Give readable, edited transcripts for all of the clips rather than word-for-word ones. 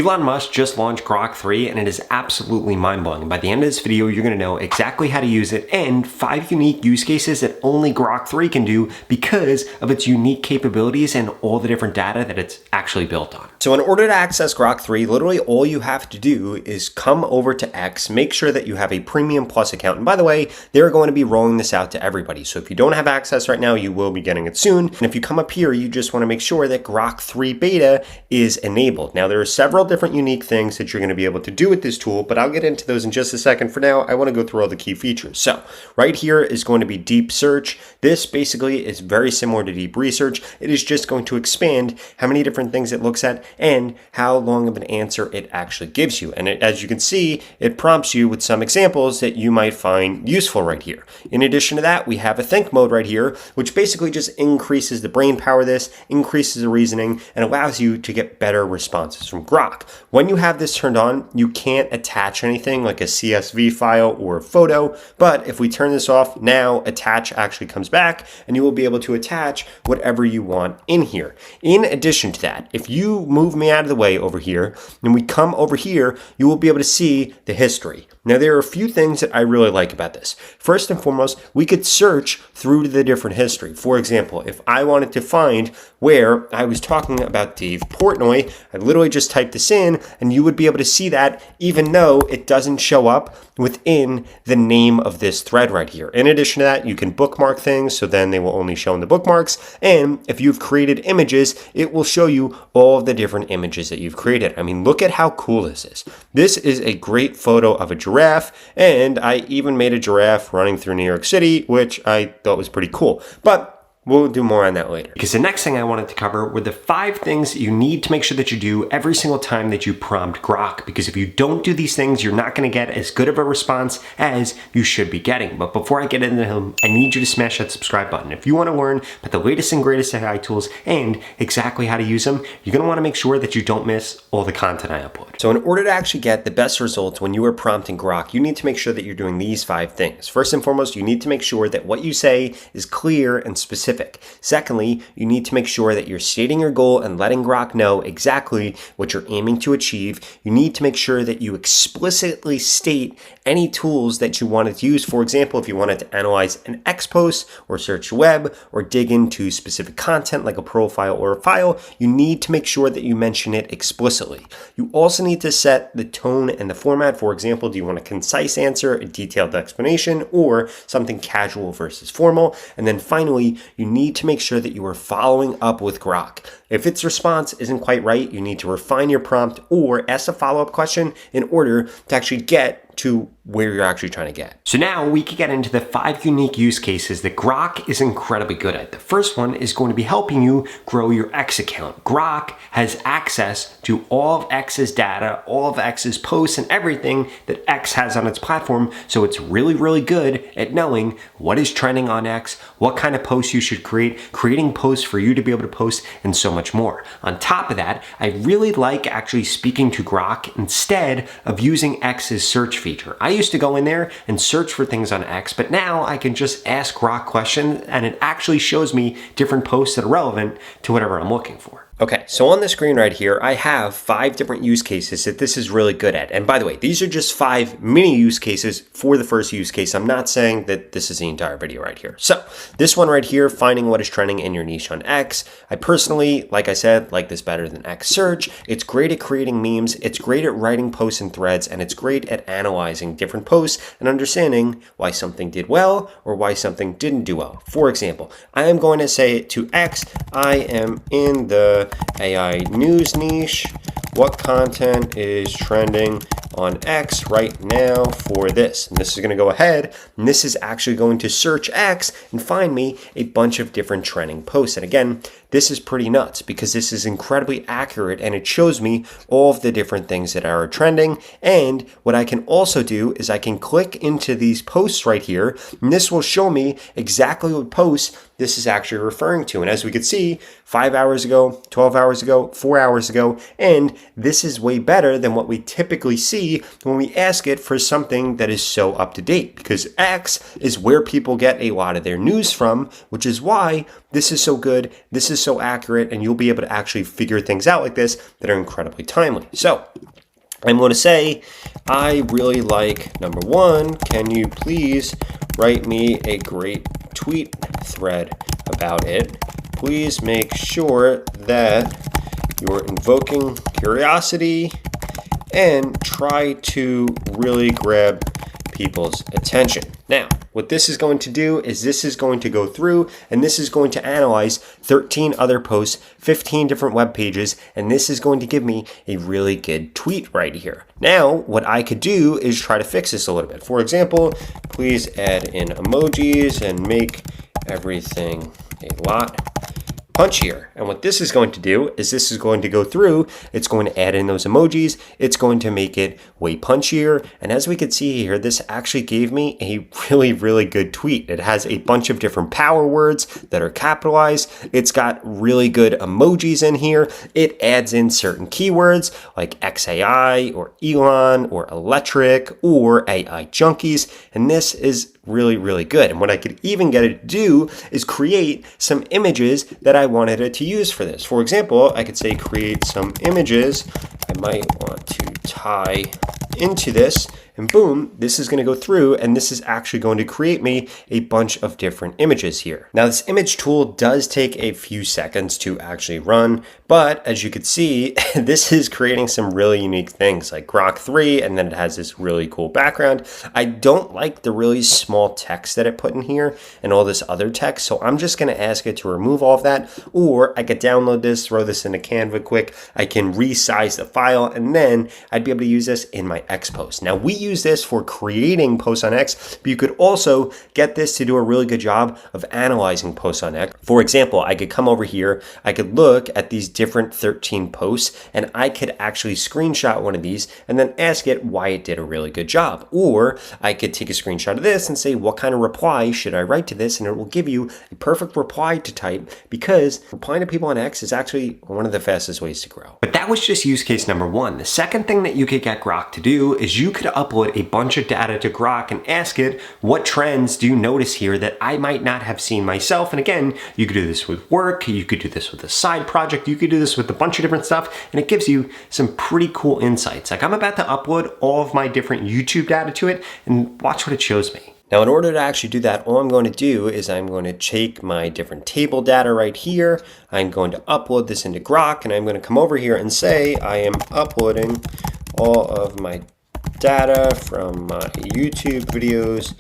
Elon Musk just launched Grok 3 and it is absolutely mind-blowing. By the end of this video, you're going to know exactly how to use it and 5 unique use cases that only Grok 3 can do because of its unique capabilities and all the different data that it's actually built on. So in order to access Grok 3, literally all you have to do is come over to X, make sure that you have a Premium Plus account. And by the way, they're going to be rolling this out to everybody. So if you don't have access right now, you will be getting it soon. And if you come up here, you just want to make sure that Grok 3 beta is enabled. Now there are several different unique things that you're going to be able to do with this tool, but I'll get into those in just a second. For now, I want to go through all the key features. So right here is going to be deep search. This basically is very similar to deep research. It is just going to expand how many different things it looks at and how long of an answer it actually gives you. And as you can see, it prompts you with some examples that you might find useful right here. In addition to that, we have a think mode right here, which basically just increases the brain power of this, increases the reasoning, and allows you to get better responses from Grok. When you have this turned on, you can't attach anything like a CSV file or a photo, but if we turn this off, now attach actually comes back and you will be able to attach whatever you want in here. In addition to that, if you move me out of the way over here and we come over here, you will be able to see the history. Now, there are a few things that I really like about this. First and foremost, we could search through the different history. For example, if I wanted to find where I was talking about Dave Portnoy, I literally just type this in and you would be able to see that even though it doesn't show up within the name of this thread right here. In addition to that, you can bookmark things, so then they will only show in the bookmarks. And if you've created images, it will show you all of the different images that you've created. I mean, look at how cool this is. This is a great photo of a giraffe, and I even made a giraffe running through New York City, which I thought was pretty cool. But we'll do more on that later. Because the next thing I wanted to cover were the 5 things that you need to make sure that you do every single time that you prompt Grok. Because if you don't do these things, you're not going to get as good of a response as you should be getting. But before I get into them, I need you to smash that subscribe button. If you want to learn about the latest and greatest AI tools and exactly how to use them, you're going to want to make sure that you don't miss all the content I upload. So in order to actually get the best results when you are prompting Grok, you need to make sure that you're doing these 5 things. First and foremost, you need to make sure that what you say is clear and specific. Secondly, you need to make sure that you're stating your goal and letting Grok know exactly what you're aiming to achieve. You need to make sure that you explicitly state any tools that you wanted to use. For example, if you wanted to analyze an X post or search the web or dig into specific content like a profile or a file, you need to make sure that you mention it explicitly. You also need to set the tone and the format. For example, do you want a concise answer, a detailed explanation, or something casual versus formal? And then finally, you need to make sure that you are following up with Grok. If its response isn't quite right, you need to refine your prompt or ask a follow-up question in order to actually get to where you're actually trying to get. So now we can get into the 5 unique use cases that Grok is incredibly good at. The first one is going to be helping you grow your X account. Grok has access to all of X's data, all of X's posts, and everything that X has on its platform. So it's really, really good at knowing what is trending on X, what kind of posts you should create, creating posts for you to be able to post, and so much more. On top of that, I really like actually speaking to Grok instead of using X's search feature. I used to go in there and search for things on X, but now I can just ask Grok questions and it actually shows me different posts that are relevant to whatever I'm looking for. Okay, so on the screen right here, I have 5 different use cases that this is really good at. And by the way, these are just 5 mini use cases for the first use case. I'm not saying that this is the entire video right here. So this one right here, finding what is trending in your niche on X. I personally, like I said, like this better than X search. It's great at creating memes. It's great at writing posts and threads, and it's great at analyzing different posts and understanding why something did well or why something didn't do well. For example, I am going to say to X, I am in the AI news niche. What content is trending on X right now for this? And this is going to go ahead, and this is actually going to search X and find me a bunch of different trending posts. And again, this is pretty nuts because this is incredibly accurate and it shows me all of the different things that are trending. And what I can also do is I can click into these posts right here, and this will show me exactly what posts this is actually referring to. And as we could see, 5 hours ago, 12 hours ago, 4 hours ago, and this is way better than what we typically see when we ask it for something that is so up to date, because X is where people get a lot of their news from, which is why this is so good, this is so accurate, and you'll be able to actually figure things out like this that are incredibly timely. So I'm going to say, I really like number one, can you please write me a great tweet thread about it? Please make sure that you're invoking curiosity and try to really grab people's attention. Now, what this is going to do is this is going to go through and this is going to analyze 13 other posts, 15 different web pages, and this is going to give me a really good tweet right here. Now, what I could do is try to fix this a little bit. For example, please add in emojis and make everything a lot punchier. And what this is going to do is this is going to go through, it's going to add in those emojis, it's going to make it way punchier. And as we can see here, this actually gave me a really good tweet. It has a bunch of different power words that are capitalized. It's got really good emojis in here. It adds in certain keywords like XAI or Elon or electric or AI junkies. And this is really good. And what I could even get it to do is create some images that I wanted it to use for this. For example, I could say create some images I might want to tie into this, and boom, this is going to go through and this is actually going to create me a bunch of different images here. Now, this image tool does take a few seconds to actually run, but as you can see, this is creating some really unique things like Grok 3, and then it has this really cool background. I don't like the really small text that it put in here and all this other text, so I'm just going to ask it to remove all of that, or I could download this, throw this into Canva quick, I can resize the file, and then I'd be able to use this in my X post. Now, we use this for creating posts on X, but you could also get this to do a really good job of analyzing posts on X. For example, I could come over here, I could look at these different 13 posts, and I could actually screenshot one of these and then ask it why it did a really good job. Or I could take a screenshot of this and say, what kind of reply should I write to this? And it will give you a perfect reply to type, because replying to people on X is actually one of the fastest ways to grow. But that was just use case number one. The second thing that you could get Grok to do is you could upload a bunch of data to Grok and ask it, what trends do you notice here that I might not have seen myself? And again, you could do this with work, you could do this with a side project, you could do this with a bunch of different stuff, and it gives you some pretty cool insights. Like, I'm about to upload all of my different YouTube data to it, and watch what it shows me. Now, in order to actually do that, all I'm going to do is I'm going to take my different table data right here. I'm going to upload this into Grok, and I'm going to come over here and say, I am uploading all of my data from my YouTube videos.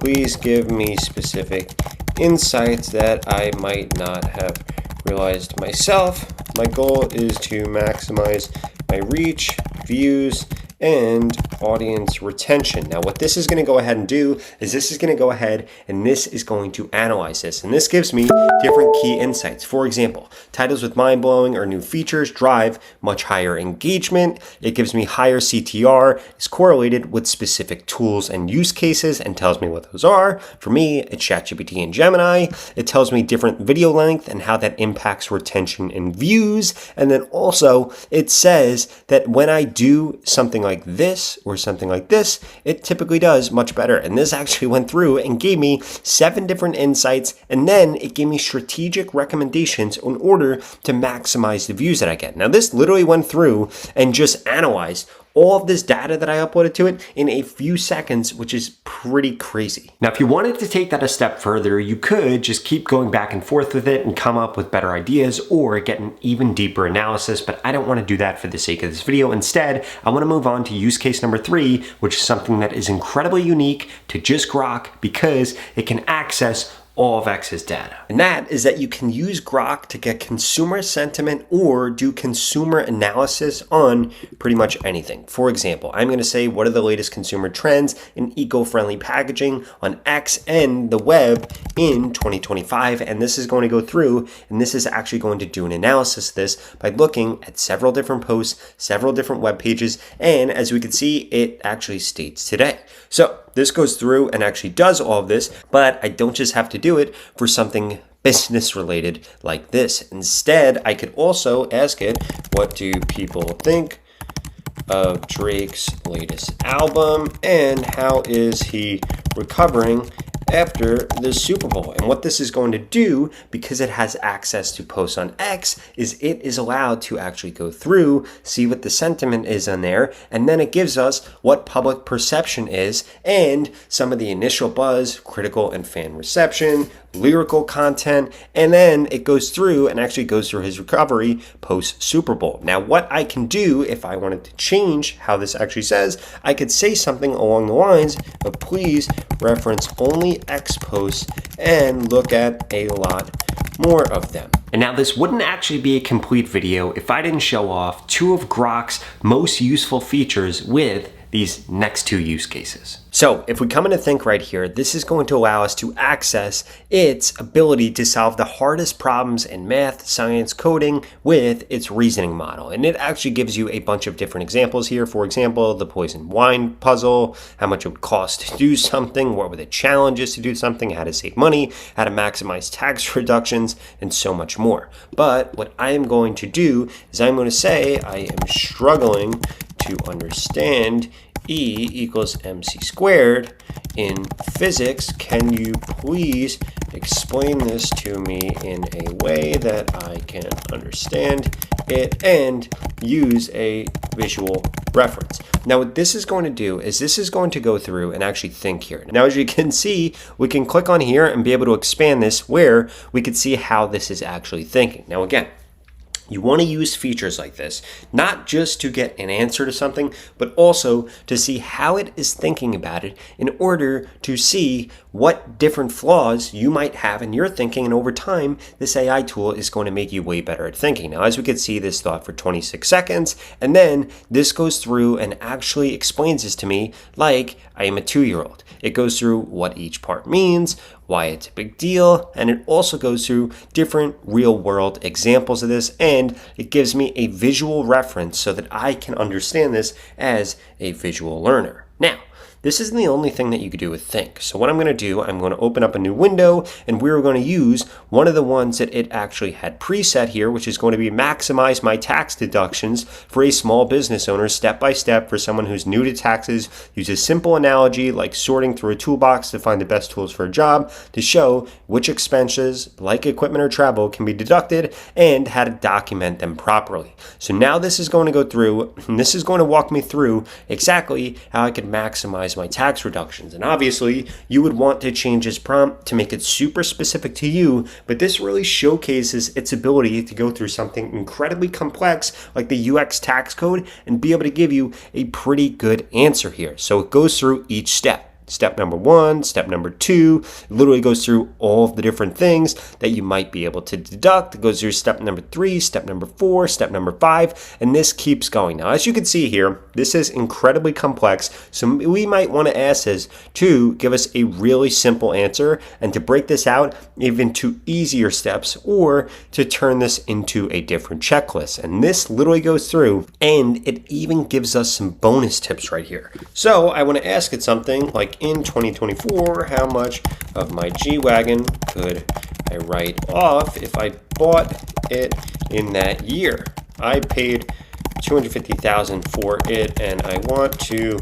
Please give me specific insights that I might not have realized myself. My goal is to maximize my reach, views, and audience retention. Now, what this is going to go ahead and do is this is going to go ahead and this is going to analyze this. And this gives me different key insights. For example, titles with mind-blowing or new features drive much higher engagement. It gives me higher CTR, is correlated with specific tools and use cases, and tells me what those are. For me, it's ChatGPT and Gemini. It tells me different video length and how that impacts retention and views. And then also it says that when I do something like this or something like this, it typically does much better. And this actually went through and gave me 7 different insights, and then it gave me strategic recommendations in order to maximize the views that I get. Now, this literally went through and just analyzed all of this data that I uploaded to it in a few seconds, which is pretty crazy. Now, if you wanted to take that a step further, you could just keep going back and forth with it and come up with better ideas or get an even deeper analysis, but I don't want to do that for the sake of this video. Instead, I want to move on to use case number 3, which is something that is incredibly unique to just Grok because it can access all of X's data. And that is that you can use Grok to get consumer sentiment or do consumer analysis on pretty much anything. For example, I'm going to say, what are the latest consumer trends in eco-friendly packaging on X and the web in 2025? And this is going to go through, and this is actually going to do an analysis of this by looking at several different posts, several different web pages, and as we can see, it actually states today. So this goes through and actually does all of this, but I don't just have to do it for something business related like this. Instead, I could also ask it, what do people think of Drake's latest album and how is he recovering after the Super Bowl. And what this is going to do, because it has access to posts on X, is it is allowed to actually go through, see what the sentiment is on there, and then it gives us what public perception is and some of the initial buzz, critical and fan reception, lyrical content, and then it goes through and actually goes through his recovery post Super Bowl. Now, what I can do if I wanted to change how this actually says, I could say something along the lines of please reference only X posts and look at a lot more of them. And now this wouldn't actually be a complete video if I didn't show off two of Grok's most useful features with these next two use cases. So if we come in to think right here, this is going to allow us to access its ability to solve the hardest problems in math, science, coding with its reasoning model. And it actually gives you a bunch of different examples here. For example, the poison wine puzzle, how much it would cost to do something, what were the challenges to do something, how to save money, how to maximize tax reductions, and so much more. But what I am going to do is I'm going to say I am struggling to understand E equals mc squared in physics. Can you please explain this to me in a way that I can understand it and use a visual reference? Now what this is going to do is this is going to go through and actually think here. Now as you can see, we can click on here and be able to expand this where we can see how this is actually thinking. Now again, you want to use features like this, not just to get an answer to something, but also to see how it is thinking about it in order to see what different flaws you might have in your thinking. And over time, this AI tool is going to make you way better at thinking. Now, as we can see, this thought for 26 seconds, and then this goes through and actually explains this to me like I am a 2-year-old. It goes through what each part means, why it's a big deal, and it also goes through different real-world examples of this, and it gives me a visual reference so that I can understand this as a visual learner. Now, this isn't the only thing that you could do with Think. So what I'm going to do, I'm going to open up a new window, and we're going to use one of the ones that it actually had preset here, which is going to be maximize my tax deductions for a small business owner step by step for someone who's new to taxes. Use a simple analogy like sorting through a toolbox to find the best tools for a job to show which expenses, like equipment or travel, can be deducted and how to document them properly. So now this is going to go through, and this is going to walk me through exactly how I could maximize my tax reductions. And obviously you would want to change this prompt to make it super specific to you, but this really showcases its ability to go through something incredibly complex like the UX tax code and be able to give you a pretty good answer here. So it goes through each step. Step number 1, step number 2, it literally goes through all of the different things that you might be able to deduct. It goes through step number 3, step number 4, step number 5, and this keeps going. Now, as you can see here, this is incredibly complex, so we might want to ask this to give us a really simple answer and to break this out even to easier steps or to turn this into a different checklist. And this literally goes through and it even gives us some bonus tips right here. So I want to ask it something like, in 2024, how much of my G-Wagon could I write off if I bought it in that year? I paid $250,000 for it and I want to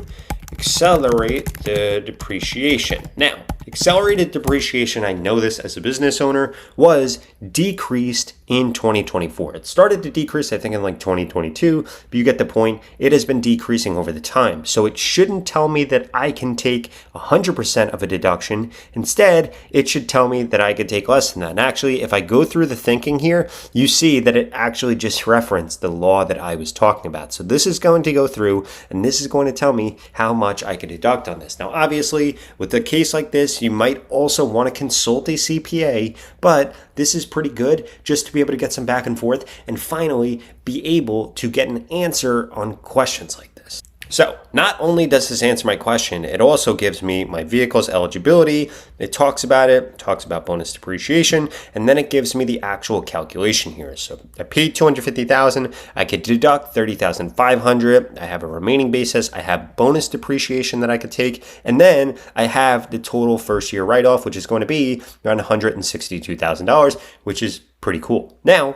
accelerate the depreciation. Now, accelerated depreciation, I know this as a business owner, was decreased in 2024. It started to decrease, I think, in like 2022, but you get the point. It has been decreasing over the time. So it shouldn't tell me that I can take 100% of a deduction. Instead, it should tell me that I could take less than that. And actually, if I go through the thinking here, you see that it actually just referenced the law that I was talking about. So this is going to go through, and this is going to tell me how much I could deduct on this. Now, obviously, with a case like this, you might also want to consult a CPA, but this is pretty good just to be able to get some back and forth and finally be able to get an answer on questions like this. So not only does this answer my question, it also gives me my vehicle's eligibility. It talks about bonus depreciation, and then it gives me the actual calculation here. So I paid $250,000, I could deduct $30,500. I have a remaining basis. I have bonus depreciation that I could take, and then I have the total first year write-off, which is going to be around $162,000, which is pretty cool. Now,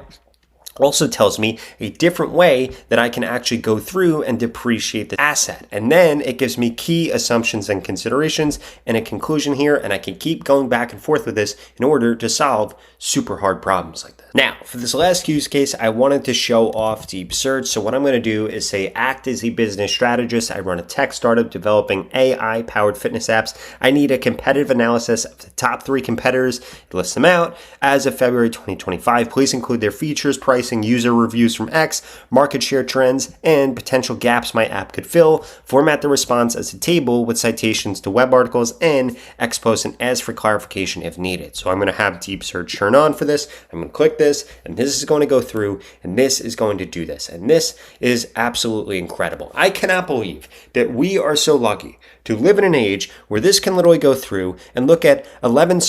also tells me a different way that I can actually go through and depreciate the asset. And then it gives me key assumptions and considerations and a conclusion here, and I can keep going back and forth with this in order to solve super hard problems like this. Now, for this last use case, I wanted to show off deep search. So what I'm going to do is say, act as a business strategist. I run a tech startup developing AI-powered fitness apps. I need a competitive analysis of the top 3 competitors. It lists them out. As of February 2025, please include their features, pricing, user reviews from X, market share trends, and potential gaps my app could fill. Format the response as a table with citations to web articles and X posts and ask for clarification if needed. So I'm going to have deep search turn on for this. I'm going to click this, and this is going to go through, and this is going to do this. And this is absolutely incredible. I cannot believe that we are so lucky to live in an age where this can literally go through and look at 39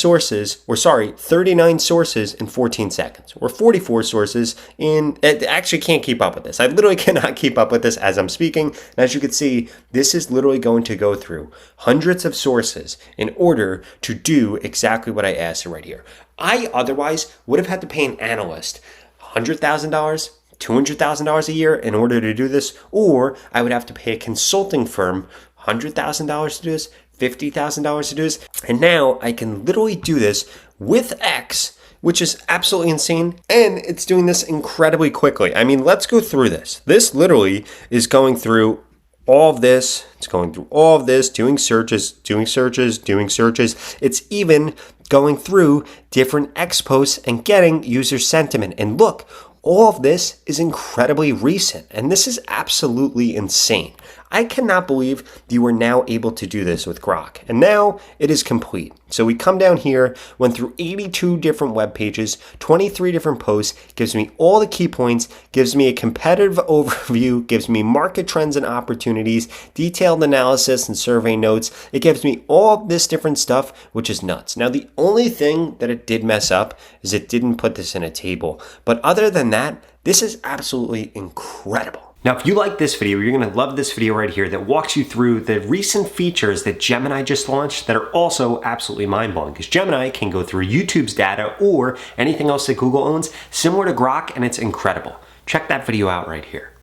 sources in 14 seconds, or 44 sources in, it actually can't keep up with this. I literally cannot keep up with this as I'm speaking. And as you can see, this is literally going to go through hundreds of sources in order to do exactly what I asked right here. I otherwise would have had to pay an analyst $100,000, $200,000 a year in order to do this, or I would have to pay a consulting firm $100,000 to do this, $50,000 to do this. And now I can literally do this with X, which is absolutely insane. And it's doing this incredibly quickly. I mean, let's go through this. This literally is going through all of this. It's going through all of this, doing searches, doing searches, doing searches. It's even going through different X posts and getting user sentiment. And look, all of this is incredibly recent, and this is absolutely insane. I cannot believe you are now able to do this with Grok, and now it is complete. So we come down here, went through 82 different web pages, 23 different posts, gives me all the key points, gives me a competitive overview, gives me market trends and opportunities, detailed analysis and survey notes. It gives me all this different stuff, which is nuts. Now, the only thing that it did mess up is it didn't put this in a table. But other than that, this is absolutely incredible. Now, if you like this video, you're going to love this video right here that walks you through the recent features that Gemini just launched that are also absolutely mind-blowing, because Gemini can go through YouTube's data or anything else that Google owns, similar to Grok, and it's incredible. Check that video out right here.